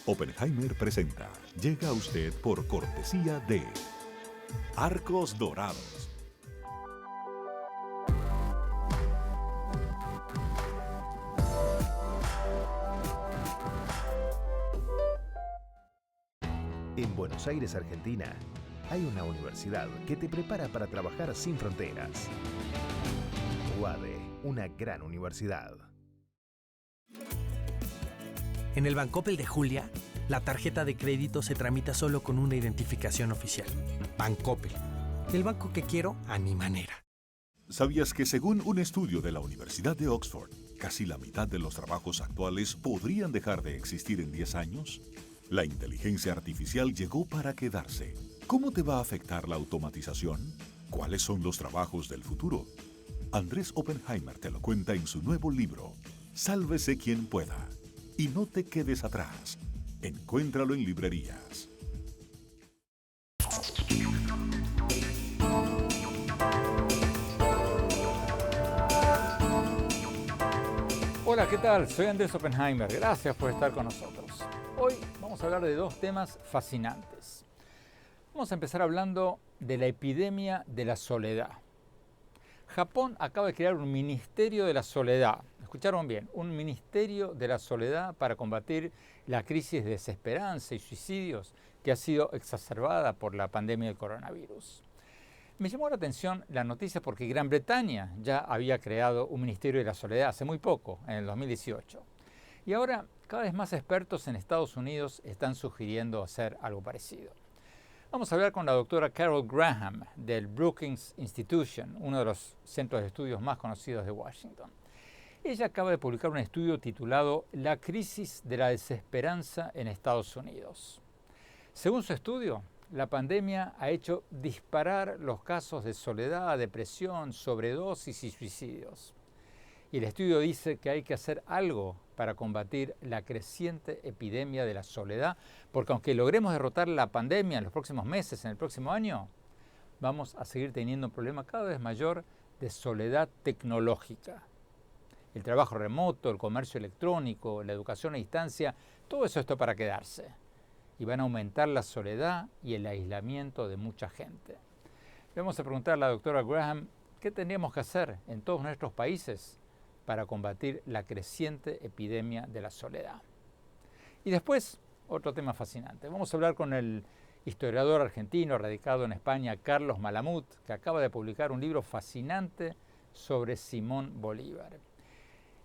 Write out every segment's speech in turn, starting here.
Oppenheimer presenta. Llega a usted por cortesía de Arcos Dorados. En Buenos Aires, Argentina, hay una universidad que te prepara para trabajar sin fronteras. UADE, una gran universidad. En el Bancoppel de Julia, la tarjeta de crédito se tramita solo con una identificación oficial. Bancoppel, el banco que quiero a mi manera. ¿Sabías que según un estudio de la Universidad de Oxford, casi la mitad de los trabajos actuales podrían dejar de existir en 10 años? La inteligencia artificial llegó para quedarse. ¿Cómo te va a afectar la automatización? ¿Cuáles son los trabajos del futuro? Andrés Oppenheimer te lo cuenta en su nuevo libro, Sálvese quien pueda. Y no te quedes atrás. Encuéntralo en librerías. Hola, ¿qué tal? Soy Andrés Oppenheimer. Gracias por estar con nosotros. Hoy vamos a hablar de dos temas fascinantes. Vamos a empezar hablando de la epidemia de la soledad. Japón acaba de crear un ministerio de la soledad. Escucharon bien, un ministerio de la soledad para combatir la crisis de desesperanza y suicidios que ha sido exacerbada por la pandemia del coronavirus. Me llamó la atención la noticia porque Gran Bretaña ya había creado un ministerio de la soledad hace muy poco, en el 2018. Y ahora cada vez más expertos en Estados Unidos están sugiriendo hacer algo parecido. Vamos a hablar con la doctora Carol Graham del Brookings Institution, uno de los centros de estudios más conocidos de Washington. Ella acaba de publicar un estudio titulado La crisis de la desesperanza en Estados Unidos. Según su estudio, la pandemia ha hecho disparar los casos de soledad, depresión, sobredosis y suicidios. Y el estudio dice que hay que hacer algo para combatir la creciente epidemia de la soledad, porque aunque logremos derrotar la pandemia en los próximos meses, en el próximo año, vamos a seguir teniendo un problema cada vez mayor de soledad tecnológica. El trabajo remoto, el comercio electrónico, la educación a distancia, todo eso está para quedarse. Y van a aumentar la soledad y el aislamiento de mucha gente. Le vamos a preguntar a la doctora Graham qué tendríamos que hacer en todos nuestros países para combatir la creciente epidemia de la soledad. Y después, otro tema fascinante. Vamos a hablar con el historiador argentino radicado en España, Carlos Malamud, que acaba de publicar un libro fascinante sobre Simón Bolívar.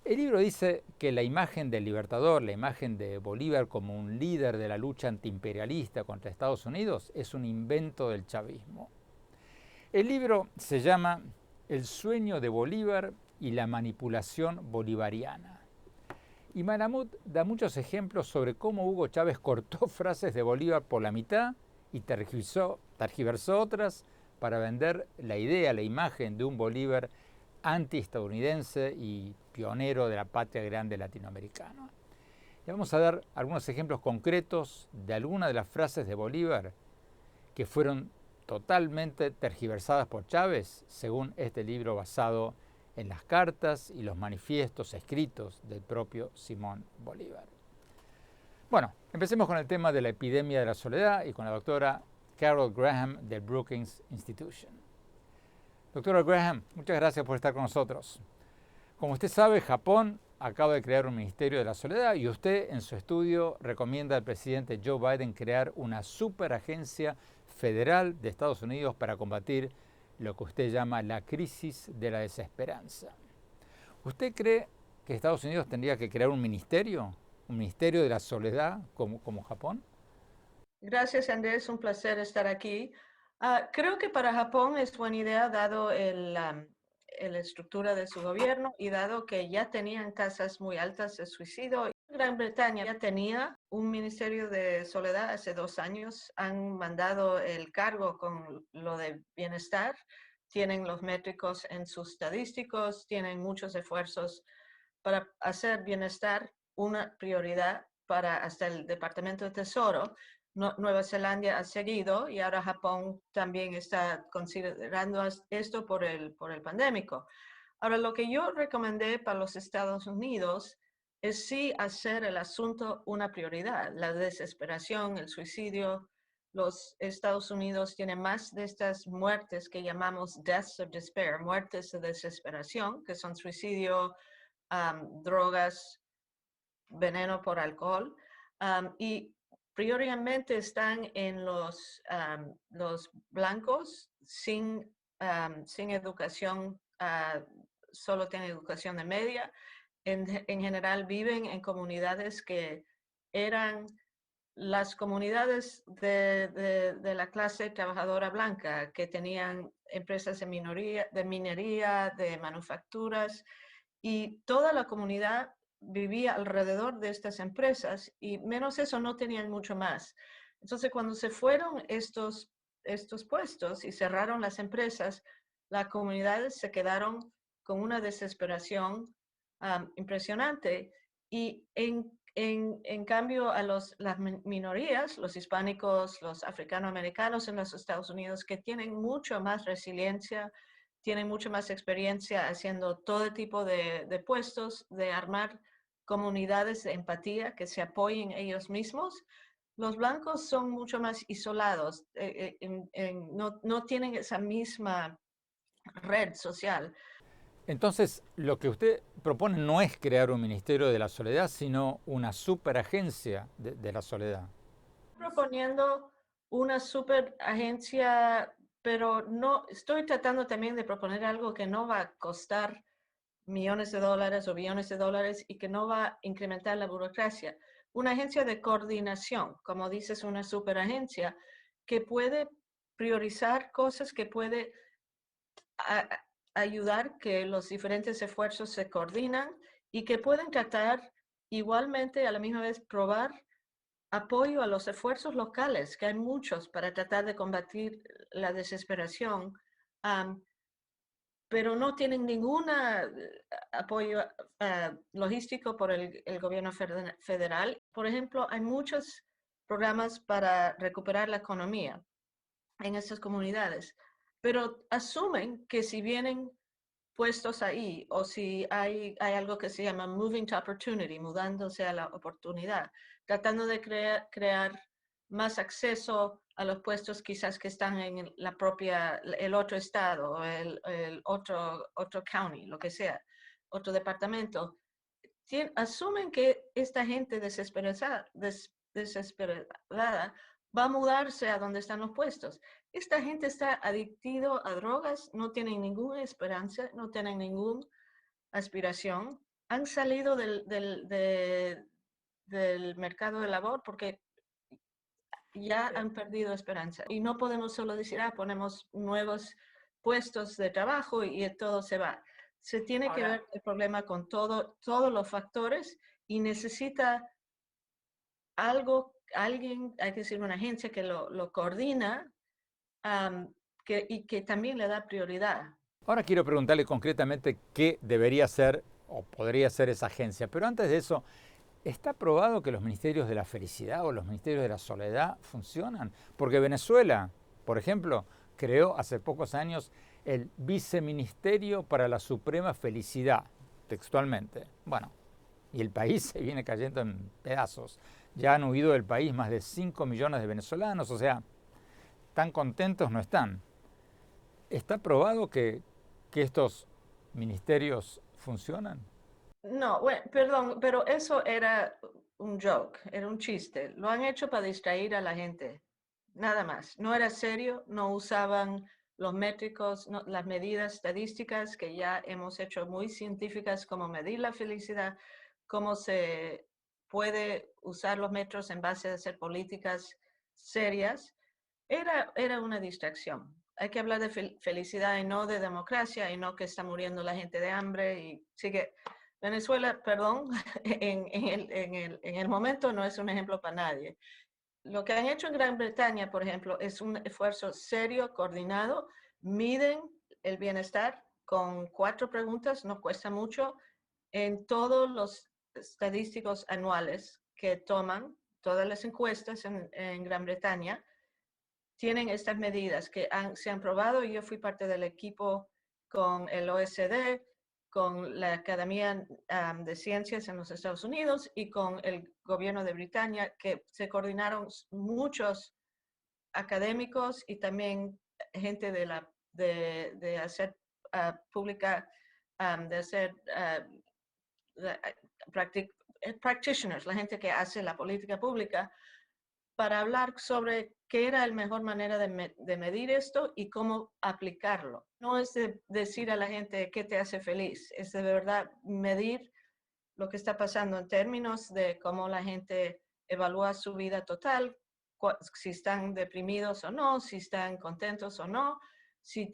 El libro dice que la imagen del libertador, la imagen de Bolívar como un líder de la lucha antiimperialista contra Estados Unidos, es un invento del chavismo. El libro se llama El sueño de Bolívar y la manipulación bolivariana. Y Malamud da muchos ejemplos sobre cómo Hugo Chávez cortó frases de Bolívar por la mitad y tergiversó otras para vender la idea, la imagen de un Bolívar antiestadounidense y pionero de la patria grande latinoamericana. Y vamos a dar algunos ejemplos concretos de algunas de las frases de Bolívar que fueron totalmente tergiversadas por Chávez, según este libro basado en las cartas y los manifiestos escritos del propio Simón Bolívar. Bueno, empecemos con el tema de la epidemia de la soledad y con la doctora Carol Graham del Brookings Institution. Doctora Graham, muchas gracias por estar con nosotros. Como usted sabe, Japón acaba de crear un ministerio de la soledad y usted en su estudio recomienda al presidente Joe Biden crear una superagencia federal de Estados Unidos para combatir lo que usted llama la crisis de la desesperanza. ¿Usted cree que Estados Unidos tendría que crear un ministerio de la soledad como Japón? Gracias, Andrés. Un placer estar aquí. Creo que para Japón es buena idea, dado la estructura de su gobierno y dado que ya tenían tasas muy altas de suicidio. Gran Bretaña ya tenía un ministerio de soledad hace 2 años. Han mandado el cargo con lo de bienestar. Tienen los métricos en sus estadísticos, tienen muchos esfuerzos para hacer bienestar una prioridad para hasta el Departamento de Tesoro. Nueva Zelanda ha seguido y ahora Japón también está considerando esto por el pandémico. Ahora, lo que yo recomendé para los Estados Unidos es sí hacer el asunto una prioridad. La desesperación, el suicidio. Los Estados Unidos tienen más de estas muertes que llamamos deaths of despair, muertes de desesperación, que son suicidio, drogas, veneno por alcohol, y prioritariamente están en los blancos sin educación, solo tienen educación de media. En general viven en comunidades que eran las comunidades de la clase trabajadora blanca, que tenían empresas de minería, de manufacturas, y toda la comunidad vivía alrededor de estas empresas, y menos eso no tenían mucho más. Entonces, cuando se fueron estos puestos y cerraron las empresas, las comunidades se quedaron con una desesperación impresionante, y en cambio a las minorías, los hispánicos, los africanoamericanos en los Estados Unidos, que tienen mucho más resiliencia, tienen mucho más experiencia haciendo todo tipo de puestos, de armar comunidades de empatía que se apoyen ellos mismos. Los blancos son mucho más isolados, no tienen esa misma red social. Entonces, lo que usted propone no es crear un ministerio de la soledad, sino una superagencia de la soledad. Proponiendo una super agencia, pero no estoy tratando también de proponer algo que no va a costar millones de dólares o billones de dólares y que no va a incrementar la burocracia. Una agencia de coordinación, como dices, una superagencia que puede priorizar cosas, que puede ayudar que los diferentes esfuerzos se coordinan y que pueden tratar igualmente a la misma vez probar apoyo a los esfuerzos locales, que hay muchos para tratar de combatir la desesperación, pero no tienen ningún apoyo logístico por el gobierno federal. Por ejemplo, hay muchos programas para recuperar la economía en estas comunidades, pero asumen que si vienen puestos ahí, o si hay algo que se llama moving to opportunity, mudándose a la oportunidad, tratando de crear más acceso a los puestos quizás que están en el otro estado, o el otro county, lo que sea, otro departamento. Asumen que esta gente desesperada va a mudarse a donde están los puestos. Esta gente está adictido a drogas, no tienen ninguna esperanza, no tienen ninguna aspiración. Han salido del mercado de labor porque ya han perdido esperanza. Y no podemos solo decir, ponemos nuevos puestos de trabajo y todo se va. Se tiene que ver el problema con todos los factores, y necesita alguien, hay que decir una agencia que lo coordina, y que también le da prioridad. Ahora quiero preguntarle concretamente qué debería ser o podría ser esa agencia, pero antes de eso, ¿está probado que los ministerios de la felicidad o los ministerios de la soledad funcionan? Porque Venezuela, por ejemplo, creó hace pocos años el Viceministerio para la Suprema Felicidad, textualmente. Bueno, y el país se viene cayendo en pedazos. Ya han huido del país más de 5 millones de venezolanos, o sea, tan contentos no están. ¿Está probado que estos ministerios funcionan? No, bueno, perdón, pero eso era un joke, era un chiste. Lo han hecho para distraer a la gente, nada más. No era serio, no usaban los métricos, las medidas estadísticas que ya hemos hecho muy científicas, como medir la felicidad, cómo se puede usar los metros en base a hacer políticas serias. Era una distracción. Hay que hablar de felicidad y no de democracia, y no que está muriendo la gente de hambre. Y sigue. Venezuela, perdón, en el momento no es un ejemplo para nadie. Lo que han hecho en Gran Bretaña, por ejemplo, es un esfuerzo serio, coordinado. Miden el bienestar con 4 preguntas, no cuesta mucho, en todos los estadísticos anuales que toman, todas las encuestas en Gran Bretaña tienen estas medidas que se han probado. Yo fui parte del equipo con el OECD, con la Academia de Ciencias en los Estados Unidos y con el gobierno de Britania, que se coordinaron muchos académicos y también gente de hacer pública, de hacer practitioners, la gente que hace la política pública, para hablar sobre qué era la mejor manera de medir esto y cómo aplicarlo. No es de decir a la gente qué te hace feliz, es de verdad medir lo que está pasando en términos de cómo la gente evalúa su vida total, si están deprimidos o no, si están contentos o no, si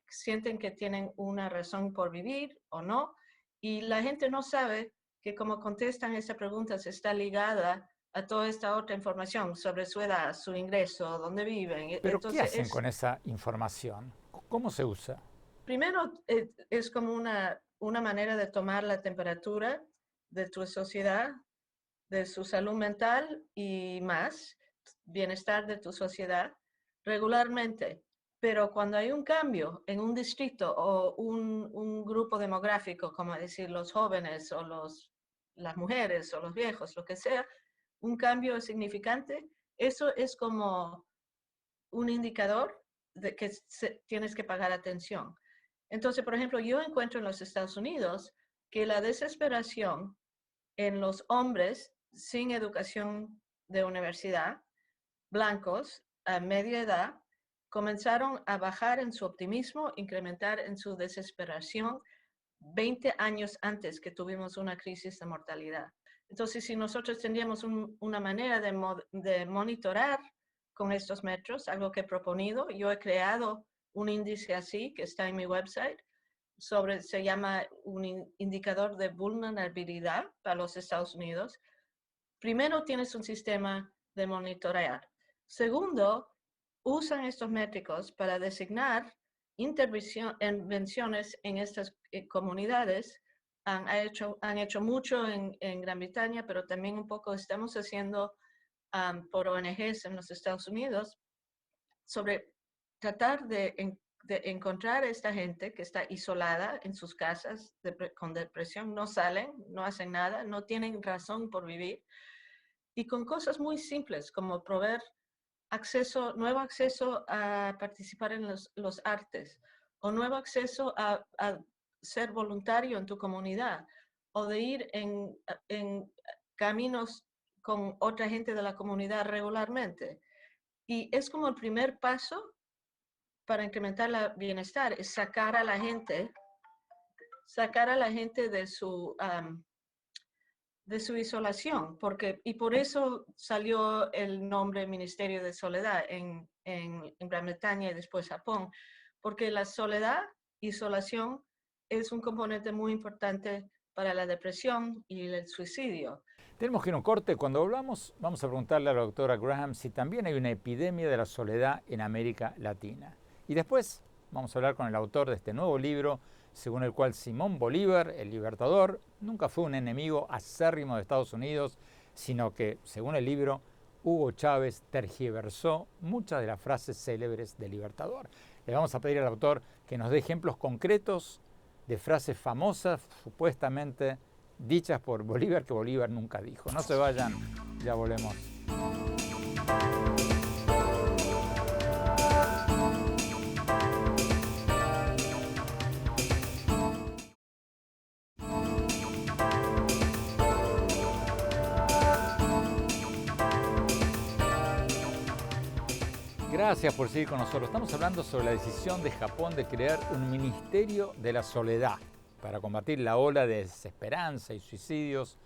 sienten que tienen una razón por vivir o no. Y la gente no sabe que como contestan esa pregunta se está ligada a toda esta otra información sobre su edad, su ingreso, dónde viven. Pero ¿qué Entonces, hacen con esa información? ¿Cómo se usa? primero, es como una manera de tomar la temperatura de tu sociedad, de su salud mental y más, bienestar de tu sociedad regularmente. Pero cuando hay un cambio en un distrito o un grupo demográfico, como decir los jóvenes o las mujeres o los viejos, lo que sea, un cambio significante, eso es como un indicador de que tienes que pagar atención. Entonces, por ejemplo, yo encuentro en los Estados Unidos que la desesperación en los hombres sin educación de universidad, blancos, a media edad, comenzaron a bajar en su optimismo, incrementar en su desesperación 20 años antes que tuvimos una crisis de mortalidad. Entonces, si nosotros tendríamos una manera de monitorar con estos metros, algo que he proponido, yo he creado un índice así que está en mi website, se llama un indicador de vulnerabilidad para los Estados Unidos. Primero, tienes un sistema de monitorear. Segundo, usan estos métricos para designar intervenciones en estas comunidades. Han hecho mucho en Gran Bretaña, pero también un poco estamos haciendo por ONGs en los Estados Unidos sobre tratar de encontrar a esta gente que está isolada en sus casas con depresión, no salen, no hacen nada, no tienen razón por vivir, y con cosas muy simples como proveer nuevo acceso a participar en los artes, o nuevo acceso a ser voluntario en tu comunidad, o de ir en caminos con otra gente de la comunidad regularmente. Y es como el primer paso para incrementar el bienestar, es sacar a la gente de su isolación, y por eso salió el nombre Ministerio de Soledad en Gran Bretaña y después Japón, porque la soledad, isolación, es un componente muy importante para la depresión y el suicidio. Tenemos que ir a un corte. Cuando volvamos, vamos a preguntarle a la doctora Graham si también hay una epidemia de la soledad en América Latina. Y después vamos a hablar con el autor de este nuevo libro, según el cual Simón Bolívar, el libertador, nunca fue un enemigo acérrimo de Estados Unidos, sino que, según el libro, Hugo Chávez tergiversó muchas de las frases célebres del libertador. Le vamos a pedir al autor que nos dé ejemplos concretos de frases famosas, supuestamente dichas por Bolívar, que Bolívar nunca dijo. No se vayan, ya volvemos. Gracias por seguir con nosotros. Estamos hablando sobre la decisión de Japón de crear un Ministerio de la Soledad para combatir la ola de desesperanza y suicidios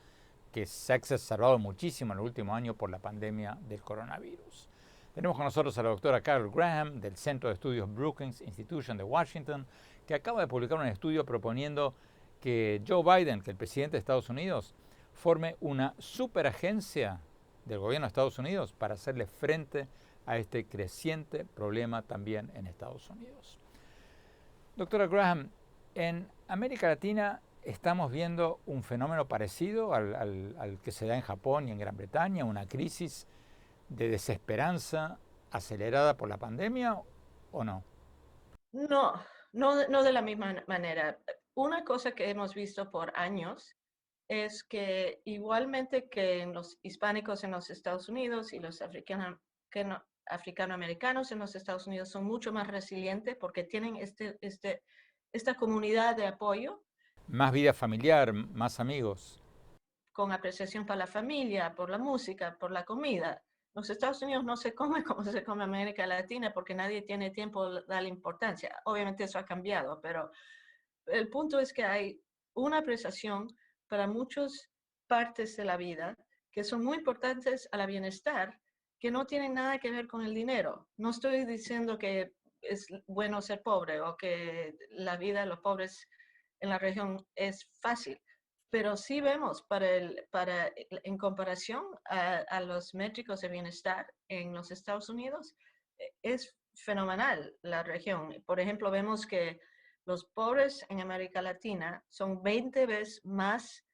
que se ha exacerbado muchísimo en el último año por la pandemia del coronavirus. Tenemos con nosotros a la doctora Carol Graham del Centro de Estudios Brookings Institution de Washington, que acaba de publicar un estudio proponiendo que Joe Biden, que el presidente de Estados Unidos, forme una superagencia del gobierno de Estados Unidos para hacerle frente a este creciente problema también en Estados Unidos. Doctora Graham, en América Latina estamos viendo un fenómeno parecido al que se da en Japón y en Gran Bretaña, una crisis de desesperanza acelerada por la pandemia, ¿o no? No de la misma manera. una cosa que hemos visto por años es que igualmente que en los hispánicos en los Estados Unidos y los africanoamericanos en los Estados Unidos son mucho más resilientes porque tienen esta comunidad de apoyo Más vida familiar, más amigos. con apreciación para la familia, por la música, por la comida. Los Estados Unidos no se come como se come en América Latina porque nadie tiene tiempo de darle importancia. Obviamente eso ha cambiado, pero el punto es que hay una apreciación para muchas partes de la vida que son muy importantes a la bienestar, que no tienen nada que ver con el dinero. No estoy diciendo que es bueno ser pobre o que la vida de los pobres en la región es fácil, pero sí vemos en comparación a los métricos de bienestar en los Estados Unidos, es fenomenal la región. Por ejemplo, vemos que los pobres en América Latina son 20 veces más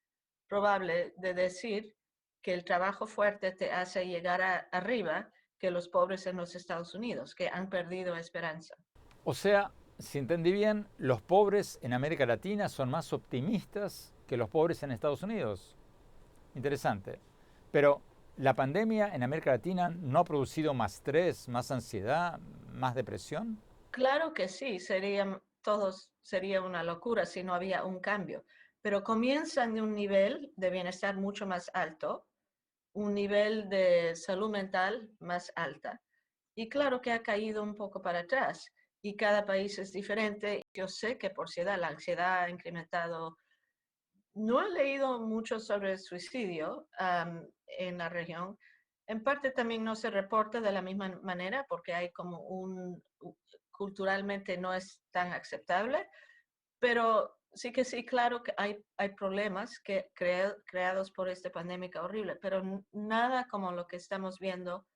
probable de decir que el trabajo fuerte te hace llegar arriba que los pobres en los Estados Unidos, que han perdido esperanza. O sea, si entendí bien, los pobres en América Latina son más optimistas que los pobres en Estados Unidos. Interesante. Pero ¿la pandemia en América Latina no ha producido más estrés, más ansiedad, más depresión? Claro que sí, sería una locura si no había un cambio, pero comienzan de un nivel de bienestar mucho más alto, un nivel de salud mental más alta. Y claro que ha caído un poco para atrás y cada país es diferente. Yo sé que por la ansiedad ha incrementado. No he leído mucho sobre el suicidio en la región. En parte también no se reporta de la misma manera porque hay como culturalmente no es tan aceptable, pero sí que sí, claro que hay problemas creados por esta pandemia horrible, pero nada como lo que estamos viendo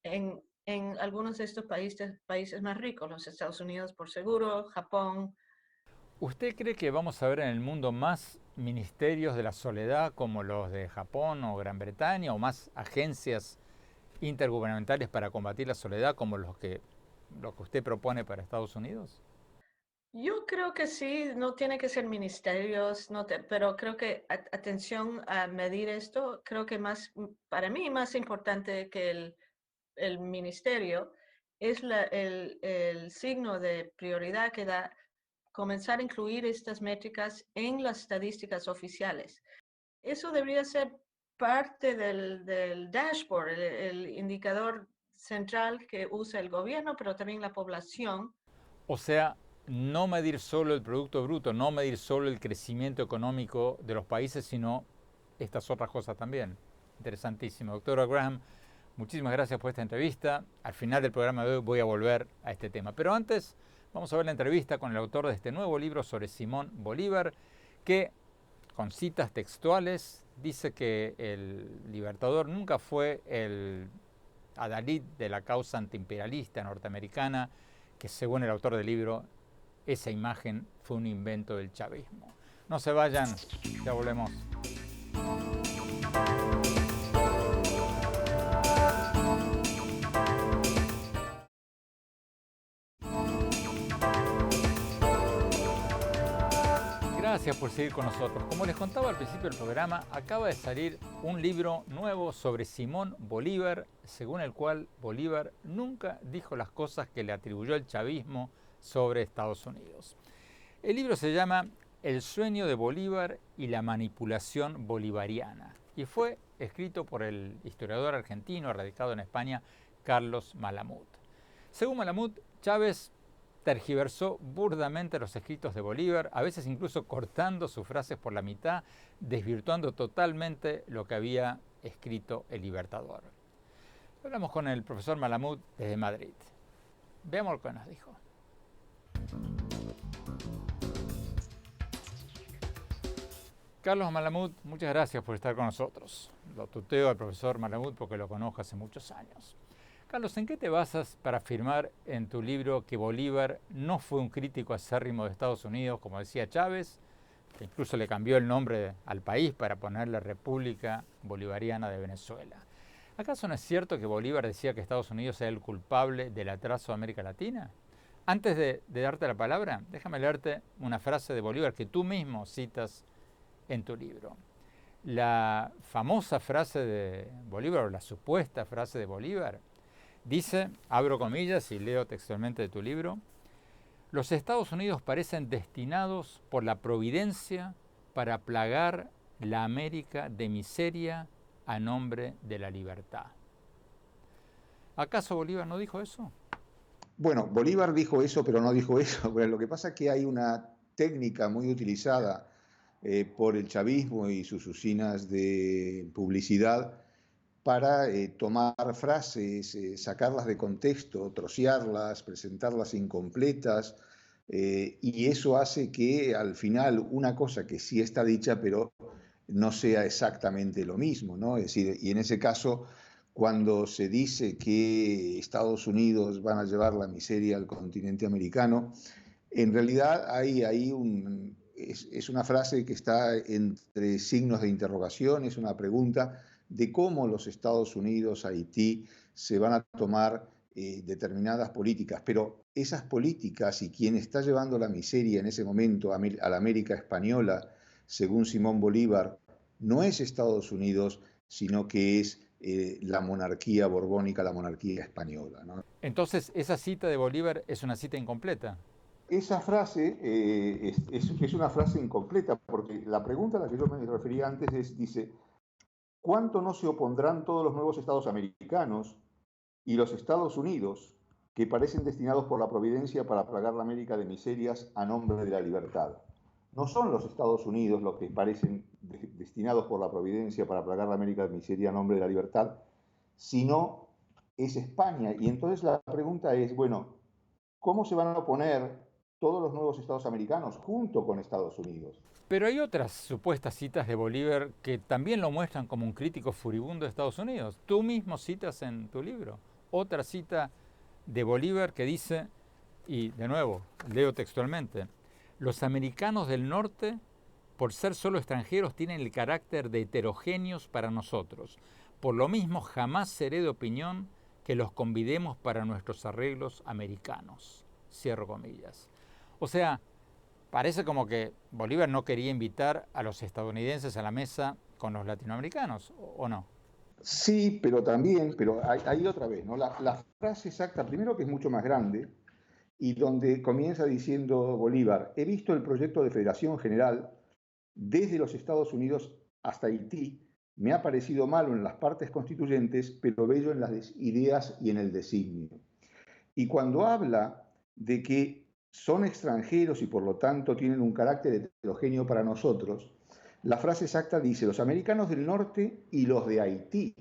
en algunos de estos países más ricos, los Estados Unidos por seguro, Japón. ¿Usted cree que vamos a ver en el mundo más ministerios de la soledad como los de Japón o Gran Bretaña o más agencias intergubernamentales para combatir la soledad como lo que usted propone para Estados Unidos? Yo creo que sí, no tiene que ser ministerios, pero creo que atención a medir esto, creo que para mí más importante que el ministerio es el signo de prioridad que da comenzar a incluir estas métricas en las estadísticas oficiales. Eso debería ser parte del dashboard, el indicador central que usa el gobierno, pero también la población. O sea, no medir solo el Producto Bruto, no medir solo el crecimiento económico de los países, sino estas otras cosas también. Interesantísimo. Doctora Graham, muchísimas gracias por esta entrevista. Al final del programa de hoy voy a volver a este tema. Pero antes vamos a ver la entrevista con el autor de este nuevo libro sobre Simón Bolívar, que con citas textuales dice que el Libertador nunca fue el adalid de la causa antiimperialista norteamericana, que según el autor del libro, esa imagen fue un invento del chavismo. No se vayan, ya volvemos. Gracias por seguir con nosotros. Como les contaba al principio del programa, acaba de salir un libro nuevo sobre Simón Bolívar, según el cual Bolívar nunca dijo las cosas que le atribuyó el chavismo sobre Estados Unidos. El libro se llama El sueño de Bolívar y la manipulación bolivariana y fue escrito por el historiador argentino radicado en España, Carlos Malamud. Según Malamud, Chávez tergiversó burdamente los escritos de Bolívar, a veces incluso cortando sus frases por la mitad, desvirtuando totalmente lo que había escrito el Libertador. Hablamos con el profesor Malamud desde Madrid. Veamos lo que nos dijo. Carlos Malamud, muchas gracias por estar con nosotros. Lo tuteo al profesor Malamud porque lo conozco hace muchos años. Carlos, ¿en qué te basas para afirmar en tu libro que Bolívar no fue un crítico acérrimo de Estados Unidos, como decía Chávez, que incluso le cambió el nombre al país para ponerle República Bolivariana de Venezuela? ¿Acaso no es cierto que Bolívar decía que Estados Unidos era el culpable del atraso de América Latina? Antes de darte la palabra, déjame leerte una frase de Bolívar que tú mismo citas en tu libro. La famosa frase de Bolívar, o la supuesta frase de Bolívar, dice, abro comillas y leo textualmente de tu libro: los Estados Unidos parecen destinados por la providencia para plagar la América de miseria a nombre de la libertad. ¿Acaso Bolívar no dijo eso? Bueno, Bolívar dijo eso, pero no dijo eso. Bueno, lo que pasa es que hay una técnica muy utilizada por el chavismo y sus usinas de publicidad para tomar frases, sacarlas de contexto, trocearlas, presentarlas incompletas, y eso hace que al final una cosa que sí está dicha, pero no sea exactamente lo mismo, ¿no? Es decir, y en ese caso, cuando se dice que Estados Unidos van a llevar la miseria al continente americano, en realidad es una frase que está entre signos de interrogación, es una pregunta de cómo los Estados Unidos, Haití, se van a tomar determinadas políticas. Pero esas políticas y quien está llevando la miseria en ese momento a la América española, según Simón Bolívar, no es Estados Unidos, sino que es la monarquía borbónica, la monarquía española, ¿no? Entonces, esa cita de Bolívar es una cita incompleta. Esa frase es una frase incompleta, porque la pregunta a la que yo me refería antes dice, ¿cuánto no se opondrán todos los nuevos estados americanos y los Estados Unidos, que parecen destinados por la providencia para plagar la América de miserias a nombre de la libertad? No son los Estados Unidos los que parecen destinados por la providencia para plagar la América de miseria a nombre de la libertad, sino es España. Y entonces la pregunta es, bueno, ¿cómo se van a oponer todos los nuevos estados americanos junto con Estados Unidos? Pero hay otras supuestas citas de Bolívar que también lo muestran como un crítico furibundo de Estados Unidos. Tú mismo citas en tu libro otra cita de Bolívar que dice, y de nuevo, leo textualmente, los americanos del norte, por ser solo extranjeros, tienen el carácter de heterogéneos para nosotros. Por lo mismo, jamás seré de opinión que los convidemos para nuestros arreglos americanos. Cierro comillas. O sea, parece como que Bolívar no quería invitar a los estadounidenses a la mesa con los latinoamericanos, ¿o no? Sí, pero también, pero ahí otra vez, ¿no? La frase exacta, primero que es mucho más grande, y donde comienza diciendo Bolívar, he visto el proyecto de Federación General desde los Estados Unidos hasta Haití, me ha parecido malo en las partes constituyentes, pero bello en las ideas y en el designio. Y cuando habla de que son extranjeros y por lo tanto tienen un carácter heterogéneo para nosotros, la frase exacta dice los americanos del norte y los de Haití.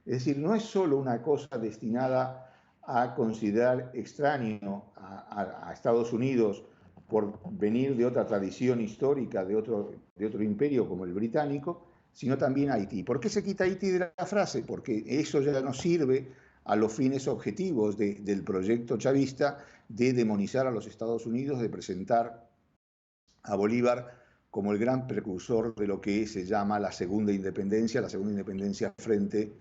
Es decir, no es solo una cosa destinada a considerar extraño a Estados Unidos por venir de otra tradición histórica, de otro imperio como el británico, sino también Haití. ¿Por qué se quita Haití de la frase? Porque eso ya no sirve a los fines objetivos del proyecto chavista de demonizar a los Estados Unidos, de presentar a Bolívar como el gran precursor de lo que se llama la segunda independencia frente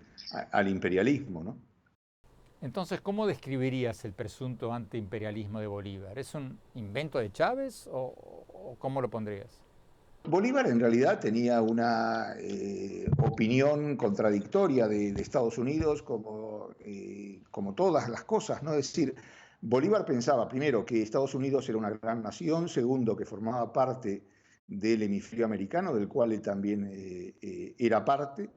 al imperialismo, ¿no? Entonces, ¿cómo describirías el presunto antiimperialismo de Bolívar? ¿Es un invento de Chávez o cómo lo pondrías? Bolívar en realidad tenía una opinión contradictoria de Estados Unidos como todas las cosas, ¿no? Es decir, Bolívar pensaba, primero, que Estados Unidos era una gran nación, segundo, que formaba parte del hemisferio americano, del cual él también era parte,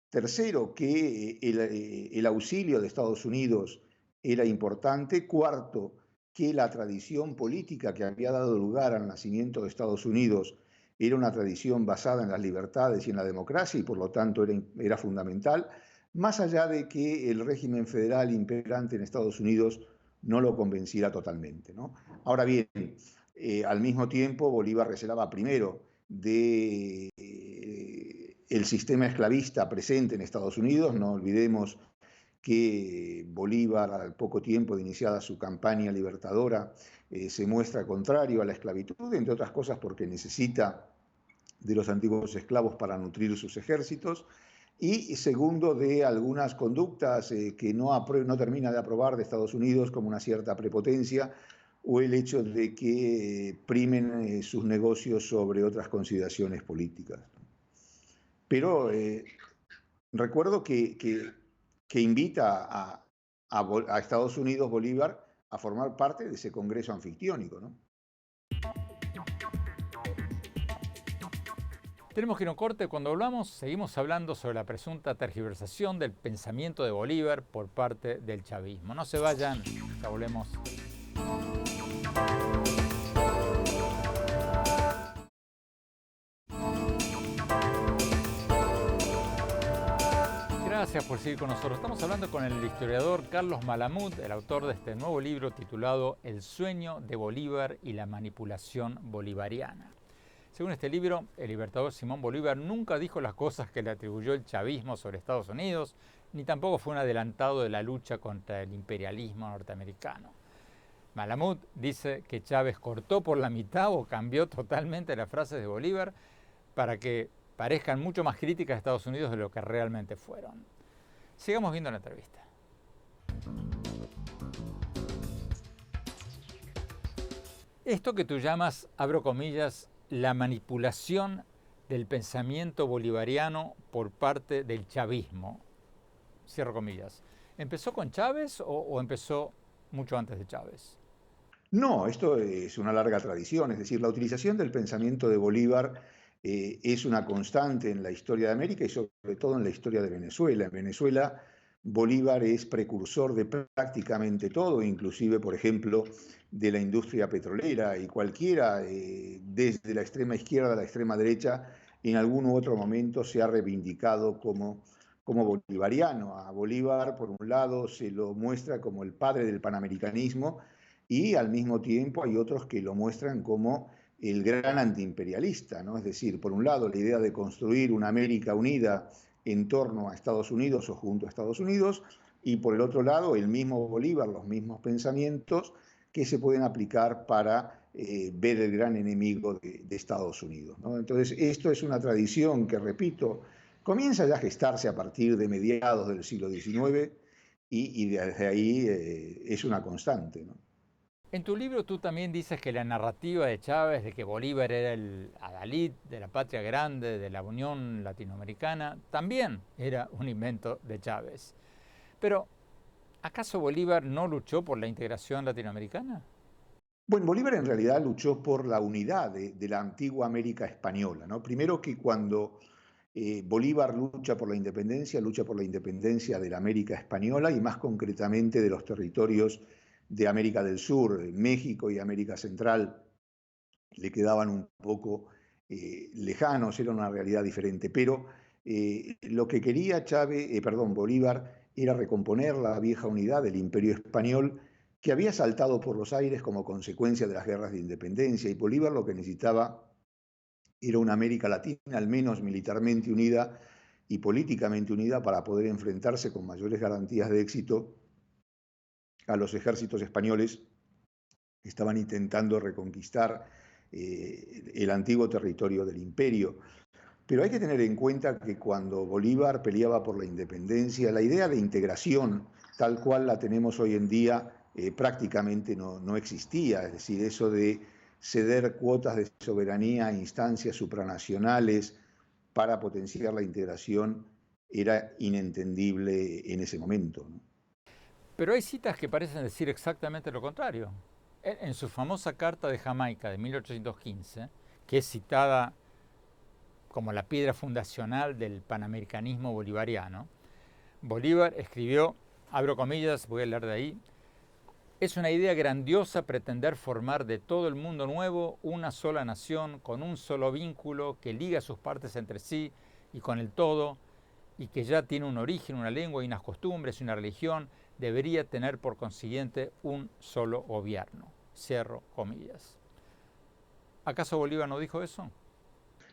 tercero, que el auxilio de Estados Unidos era importante, cuarto, que la tradición política que había dado lugar al nacimiento de Estados Unidos era una tradición basada en las libertades y en la democracia y por lo tanto era fundamental, más allá de que el régimen federal imperante en Estados Unidos no lo convenciera totalmente, ¿no? Ahora bien, al mismo tiempo Bolívar recelaba primero del sistema esclavista presente en Estados Unidos. No olvidemos que Bolívar, al poco tiempo de iniciada su campaña libertadora, se muestra contrario a la esclavitud, entre otras cosas porque necesita de los antiguos esclavos para nutrir sus ejércitos, y segundo, de algunas conductas que no termina de aprobar de Estados Unidos, como una cierta prepotencia o el hecho de que primen sus negocios sobre otras consideraciones políticas. Pero recuerdo que invita a Estados Unidos Bolívar a formar parte de ese congreso anfictiónico, ¿no? Tenemos que ir a un corte. Cuando volvamos, seguimos hablando sobre la presunta tergiversación del pensamiento de Bolívar por parte del chavismo. No se vayan, ya volvemos. Gracias por seguir con nosotros. Estamos hablando con el historiador Carlos Malamud, el autor de este nuevo libro titulado El sueño de Bolívar y la manipulación bolivariana. Según este libro, el libertador Simón Bolívar nunca dijo las cosas que le atribuyó el chavismo sobre Estados Unidos, ni tampoco fue un adelantado de la lucha contra el imperialismo norteamericano. Malamud dice que Chávez cortó por la mitad o cambió totalmente las frases de Bolívar para que parezcan mucho más críticas a Estados Unidos de lo que realmente fueron. Sigamos viendo la entrevista. Esto que tú llamas, abro comillas, la manipulación del pensamiento bolivariano por parte del chavismo, cierro comillas, ¿empezó con Chávez o empezó mucho antes de Chávez? No, esto es una larga tradición, es decir, la utilización del pensamiento de Bolívar es una constante en la historia de América y sobre todo en la historia de Venezuela. En Venezuela, Bolívar es precursor de prácticamente todo, inclusive, por ejemplo, de la industria petrolera, y cualquiera, desde la extrema izquierda a la extrema derecha, en algún u otro momento se ha reivindicado como bolivariano. A Bolívar, por un lado, se lo muestra como el padre del panamericanismo, y al mismo tiempo hay otros que lo muestran como el gran antiimperialista, ¿no? Es decir, por un lado, la idea de construir una América unida en torno a Estados Unidos o junto a Estados Unidos, y por el otro lado, el mismo Bolívar, los mismos pensamientos que se pueden aplicar para ver el gran enemigo de Estados Unidos, ¿no? Entonces, esto es una tradición que, repito, comienza ya a gestarse a partir de mediados del siglo XIX y desde ahí es una constante, ¿no? En tu libro tú también dices que la narrativa de Chávez de que Bolívar era el adalid de la patria grande, de la Unión Latinoamericana, también era un invento de Chávez. Pero, ¿acaso Bolívar no luchó por la integración latinoamericana? Bueno, Bolívar en realidad luchó por la unidad de la antigua América española, ¿no? Primero que cuando Bolívar lucha por la independencia de la América española y más concretamente de los territorios de América del Sur, México y América Central le quedaban un poco lejanos, era una realidad diferente, pero lo que quería Bolívar era recomponer la vieja unidad del Imperio Español que había saltado por los aires como consecuencia de las guerras de independencia, y Bolívar lo que necesitaba era una América Latina, al menos militarmente unida y políticamente unida, para poder enfrentarse con mayores garantías de éxito a los ejércitos españoles que estaban intentando reconquistar el antiguo territorio del imperio. Pero hay que tener en cuenta que cuando Bolívar peleaba por la independencia, la idea de integración, tal cual la tenemos hoy en día, prácticamente no existía. Es decir, eso de ceder cuotas de soberanía a instancias supranacionales para potenciar la integración era inentendible en ese momento, ¿no? Pero hay citas que parecen decir exactamente lo contrario. En su famosa Carta de Jamaica de 1815, que es citada como la piedra fundacional del panamericanismo bolivariano, Bolívar escribió, abro comillas, voy a leer de ahí, es una idea grandiosa pretender formar de todo el mundo nuevo una sola nación con un solo vínculo que liga sus partes entre sí y con el todo, y que ya tiene un origen, una lengua y unas costumbres y una religión, debería tener por consiguiente un solo gobierno. Cierro comillas. ¿Acaso Bolívar no dijo eso?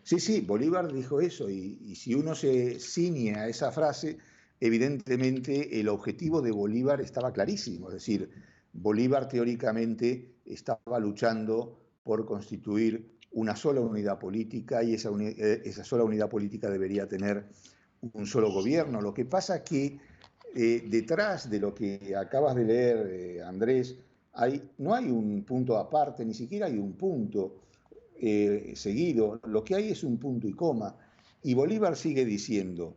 Sí, Bolívar dijo eso, y si uno se ciñe a esa frase, evidentemente el objetivo de Bolívar estaba clarísimo, es decir, Bolívar teóricamente estaba luchando por constituir una sola unidad política, y esa sola unidad política debería tener un solo gobierno. Lo que pasa que detrás de lo que acabas de leer, Andrés, no hay un punto aparte, ni siquiera hay un punto seguido, lo que hay es un punto y coma. Y Bolívar sigue diciendo,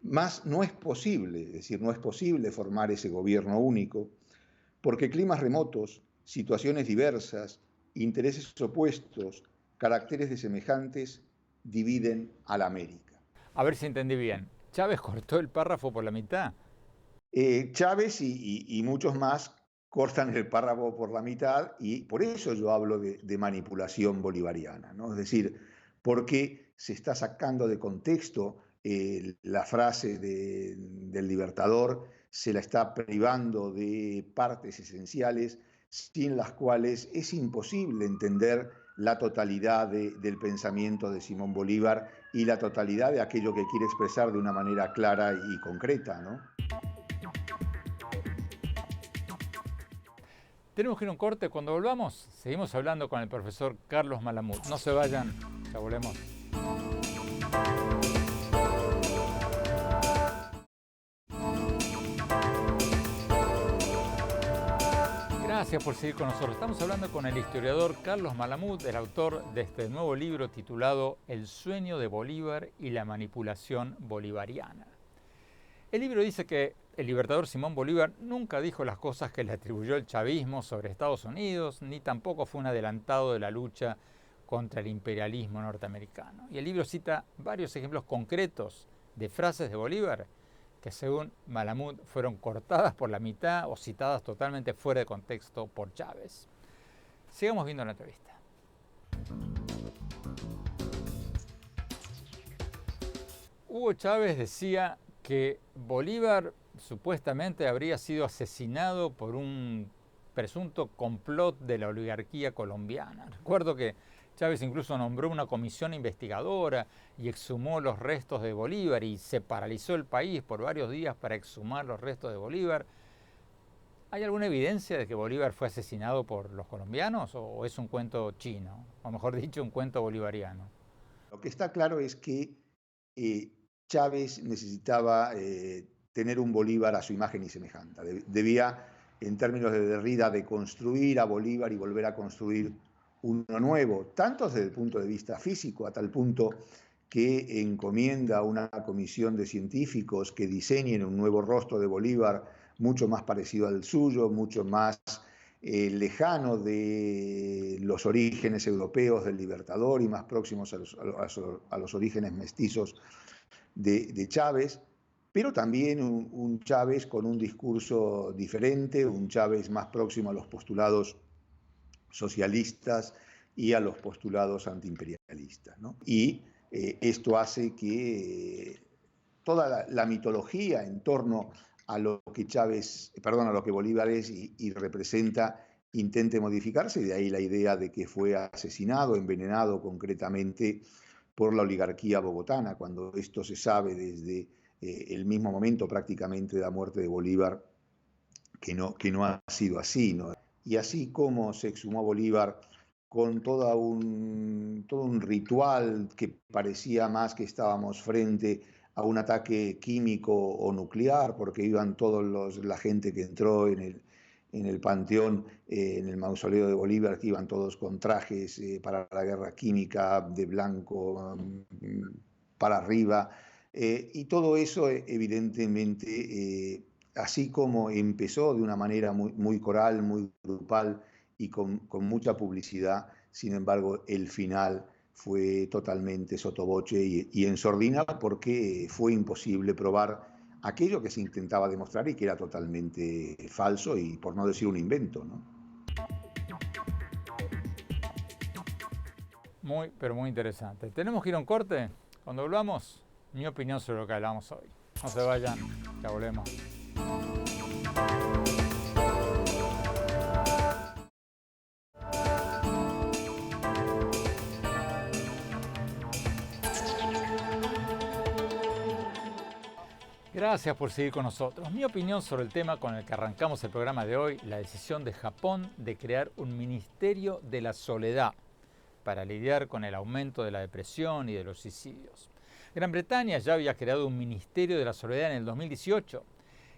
más no es posible, es decir, no es posible formar ese gobierno único, porque climas remotos, situaciones diversas, intereses opuestos, caracteres desemejantes dividen a la América. A ver si entendí bien. ¿Chávez cortó el párrafo por la mitad? Chávez y muchos más cortan el párrafo por la mitad y por eso yo hablo de manipulación bolivariana, ¿no? Es decir, porque se está sacando de contexto la frase del Libertador, se la está privando de partes esenciales sin las cuales es imposible entender la totalidad del pensamiento de Simón Bolívar y la totalidad de aquello que quiere expresar de una manera clara y concreta, ¿no? Tenemos que ir a un corte. Cuando volvamos, seguimos hablando con el profesor Carlos Malamud. No se vayan, ya volvemos. Gracias por seguir con nosotros. Estamos hablando con el historiador Carlos Malamud, el autor de este nuevo libro titulado El sueño de Bolívar y la manipulación bolivariana. El libro dice que el libertador Simón Bolívar nunca dijo las cosas que le atribuyó el chavismo sobre Estados Unidos, ni tampoco fue un adelantado de la lucha contra el imperialismo norteamericano. Y el libro cita varios ejemplos concretos de frases de Bolívar que, según Malamud, fueron cortadas por la mitad o citadas totalmente fuera de contexto por Chávez. Sigamos viendo la entrevista. Hugo Chávez decía que Bolívar supuestamente habría sido asesinado por un presunto complot de la oligarquía colombiana. Recuerdo que Chávez incluso nombró una comisión investigadora y exhumó los restos de Bolívar y se paralizó el país por varios días para exhumar los restos de Bolívar. ¿Hay alguna evidencia de que Bolívar fue asesinado por los colombianos o es un cuento chino? O mejor dicho, un cuento bolivariano. Lo que está claro es que Chávez necesitaba tener un Bolívar a su imagen y semejanza. Debía, en términos de Derrida, deconstruir a Bolívar y volver a construir uno nuevo, tanto desde el punto de vista físico, a tal punto que encomienda a una comisión de científicos que diseñen un nuevo rostro de Bolívar mucho más parecido al suyo, mucho más lejano de los orígenes europeos del Libertador y más próximos a los orígenes mestizos de Chávez, pero también un Chávez con un discurso diferente, un Chávez más próximo a los postulados socialistas y a los postulados antiimperialistas, ¿no? Y esto hace que toda la mitología en torno a lo que a lo que Bolívar es y representa intente modificarse, y de ahí la idea de que fue asesinado, envenenado concretamente por la oligarquía bogotana, cuando esto se sabe desde el mismo momento prácticamente de la muerte de Bolívar, que no ha sido así, ¿no? Y así como se exhumó a Bolívar con todo un ritual que parecía más que estábamos frente a un ataque químico o nuclear, porque iban la gente que entró en el panteón, en el mausoleo de Bolívar, que iban todos con trajes para la guerra química, de blanco para arriba, y todo eso evidentemente, así como empezó de una manera muy coral, muy grupal y con mucha publicidad, sin embargo el final fue totalmente sotoboche y en sordina, porque fue imposible probar aquello que se intentaba demostrar y que era totalmente falso y, por no decir, un invento, ¿no? Pero muy interesante. Tenemos que ir a un corte. Cuando volvamos, mi opinión sobre lo que hablamos hoy. No se vayan, ya volvemos. Gracias por seguir con nosotros. Mi opinión sobre el tema con el que arrancamos el programa de hoy, la decisión de Japón de crear un Ministerio de la Soledad para lidiar con el aumento de la depresión y de los suicidios. Gran Bretaña ya había creado un Ministerio de la Soledad en el 2018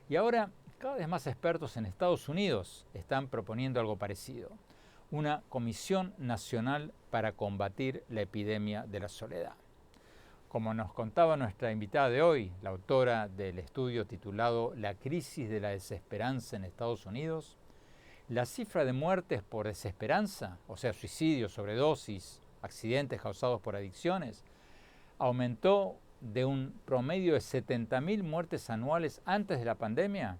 y ahora cada vez más expertos en Estados Unidos están proponiendo algo parecido: una Comisión Nacional para combatir la epidemia de la soledad. Como nos contaba nuestra invitada de hoy, la autora del estudio titulado La crisis de la desesperanza en Estados Unidos, la cifra de muertes por desesperanza, o sea, suicidios, sobredosis, accidentes causados por adicciones, aumentó de un promedio de 70.000 muertes anuales antes de la pandemia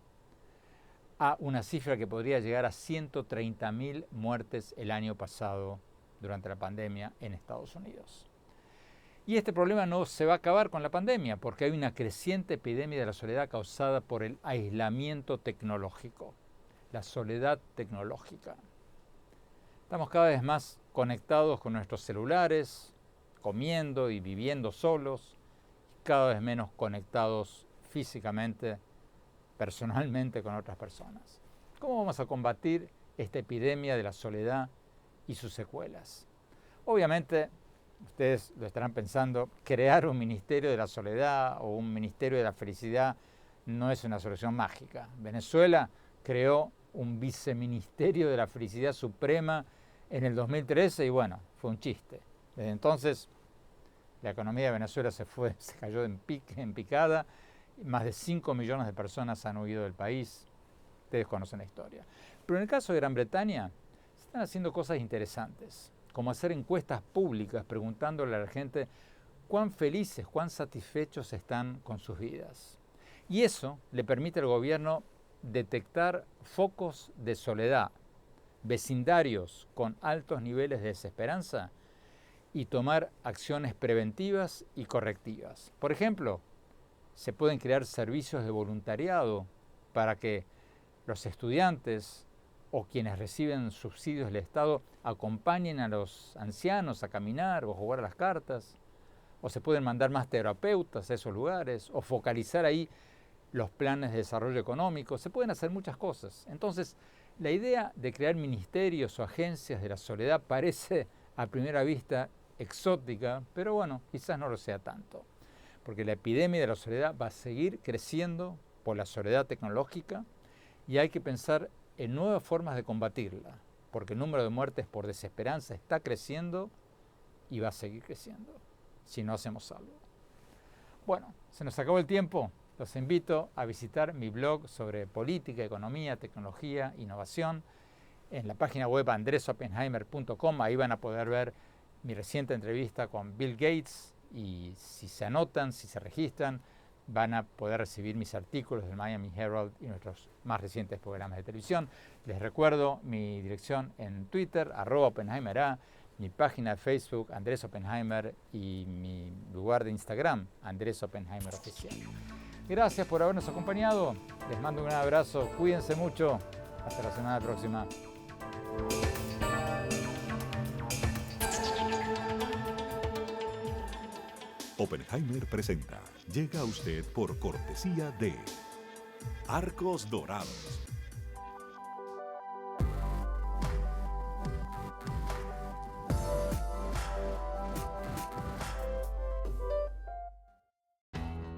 a una cifra que podría llegar a 130.000 muertes el año pasado durante la pandemia en Estados Unidos. Y este problema no se va a acabar con la pandemia, porque hay una creciente epidemia de la soledad causada por el aislamiento tecnológico, la soledad tecnológica. Estamos cada vez más conectados con nuestros celulares, comiendo y viviendo solos, cada vez menos conectados físicamente, personalmente con otras personas. ¿Cómo vamos a combatir esta epidemia de la soledad y sus secuelas? Obviamente, ustedes lo estarán pensando, crear un ministerio de la soledad o un ministerio de la felicidad no es una solución mágica. Venezuela creó un viceministerio de la felicidad suprema en el 2013 y bueno, fue un chiste. Desde entonces la economía de Venezuela se cayó en picada, más de 5 millones de personas han huido del país, ustedes conocen la historia. Pero en el caso de Gran Bretaña se están haciendo cosas interesantes, como hacer encuestas públicas preguntándole a la gente cuán felices, cuán satisfechos están con sus vidas. Y eso le permite al gobierno detectar focos de soledad, vecindarios con altos niveles de desesperanza y tomar acciones preventivas y correctivas. Por ejemplo, se pueden crear servicios de voluntariado para que los estudiantes o quienes reciben subsidios del Estado acompañen a los ancianos a caminar o a jugar a las cartas, o se pueden mandar más terapeutas a esos lugares, o focalizar ahí los planes de desarrollo económico. Se pueden hacer muchas cosas. Entonces, la idea de crear ministerios o agencias de la soledad parece a primera vista exótica, pero bueno, quizás no lo sea tanto, porque la epidemia de la soledad va a seguir creciendo por la soledad tecnológica y hay que pensar en nuevas formas de combatirla, porque el número de muertes por desesperanza está creciendo y va a seguir creciendo si no hacemos algo. Bueno, se nos acabó el tiempo. Los invito a visitar mi blog sobre política, economía, tecnología, innovación en la página web andresopenheimer.com. Ahí van a poder ver mi reciente entrevista con Bill Gates y si se anotan, si se registran, van a poder recibir mis artículos del Miami Herald y nuestros más recientes programas de televisión. Les recuerdo mi dirección en Twitter, @OpenheimerA, mi página de Facebook, Andrés Oppenheimer, y mi lugar de Instagram, Andrés Oppenheimer Oficial. Gracias por habernos acompañado. Les mando un gran abrazo. Cuídense mucho. Hasta la semana próxima. Oppenheimer presenta. Llega a usted por cortesía de Arcos Dorados.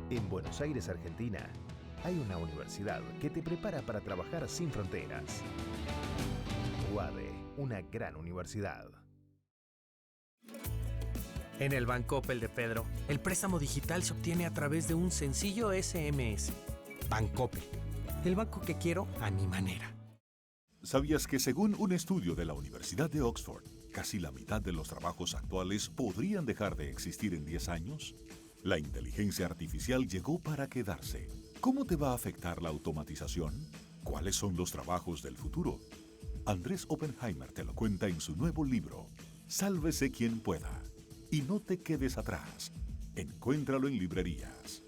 En Buenos Aires, Argentina, hay una universidad que te prepara para trabajar sin fronteras. UADE, una gran universidad. En el Bancoppel de Pedro, el préstamo digital se obtiene a través de un sencillo SMS. Bancoppel, el banco que quiero a mi manera. ¿Sabías que según un estudio de la Universidad de Oxford, casi la mitad de los trabajos actuales podrían dejar de existir en 10 años? La inteligencia artificial llegó para quedarse. ¿Cómo te va a afectar la automatización? ¿Cuáles son los trabajos del futuro? Andrés Oppenheimer te lo cuenta en su nuevo libro, Sálvese quien pueda. Y no te quedes atrás. Encuéntralo en librerías.